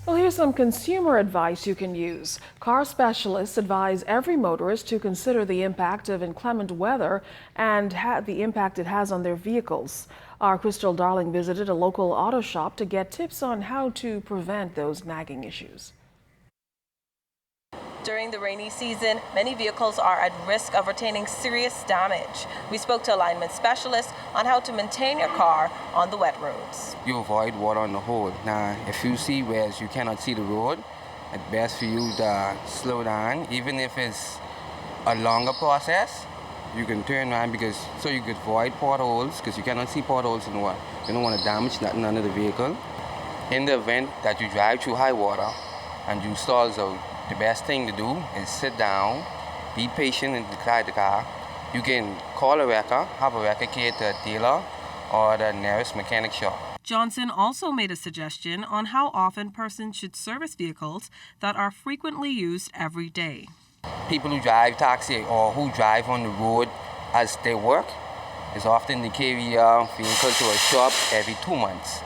Well, here's some consumer advice you can use. Car specialists advise every motorist to consider the impact of inclement weather and the impact it has on their vehicles. Our Crystal Darling visited a local auto shop to get tips on how to prevent those nagging issues. During the rainy season, many vehicles are at risk of retaining serious damage. We spoke to alignment specialists on how to maintain your car on the wet roads. You avoid water on the road. Now, if you see where you cannot see the road, it's best for you to slow down. Even if it's a longer process, you can turn around so you could avoid potholes because you cannot see potholes in the water. You don't want to damage nothing under the vehicle. In the event that you drive through high water and you stalls out, the best thing to do is sit down, be patient inside the car. You can call a wrecker, have a wrecker carried to a dealer or the nearest mechanic shop. Johnson also made a suggestion on how often persons should service vehicles that are frequently used every day. People who drive taxi or who drive on the road as they work is often they carry a vehicle to a shop every 2 months.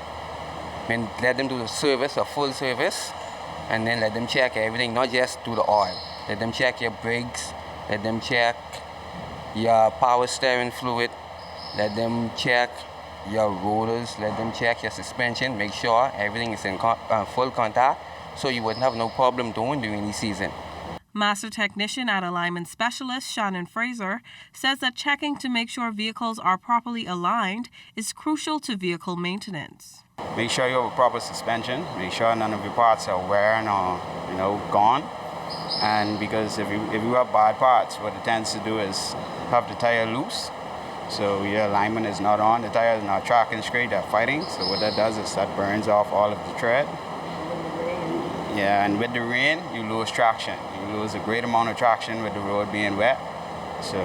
Then let them do the service, a full service, and then let them check everything, not just do the oil. Let them check your brakes, let them check your power steering fluid, let them check your rotors, let them check your suspension, make sure everything is in full contact so you wouldn't have no problem during the rainy season. Master Technician at Alignment Specialist Shannon Fraser says that checking to make sure vehicles are properly aligned is crucial to vehicle maintenance. Make sure you have a proper suspension. Make sure none of your parts are wearing or gone. And because if you have bad parts, what it tends to do is have the tire loose. So your alignment is not on. The tire is not tracking straight. They're fighting. So what that does is that burns off all of the tread. Yeah, and with the rain, you lose traction. You lose a great amount of traction with the road being wet. So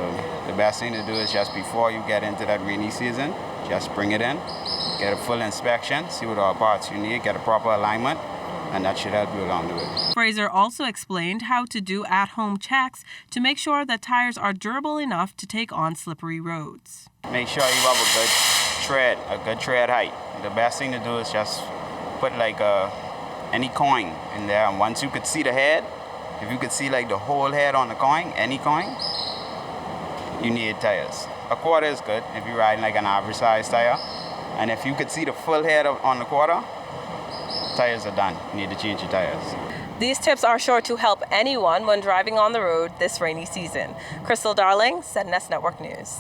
the best thing to do is just before you get into that rainy season, just bring it in, get a full inspection, see what all parts you need, get a proper alignment, and that should help you along the way. Fraser also explained how to do at-home checks to make sure that tires are durable enough to take on slippery roads. Make sure you have a good tread height. The best thing to do is just put any coin in there, and once you could see the head, if you could see like the whole head on the coin, any coin, you need tires. A quarter is good if you're riding like an average size tire. And if you could see the full head on the quarter, tires are done. You need to change your tires. These tips are sure to help anyone when driving on the road this rainy season. Crystal Darling, ZNS Network News.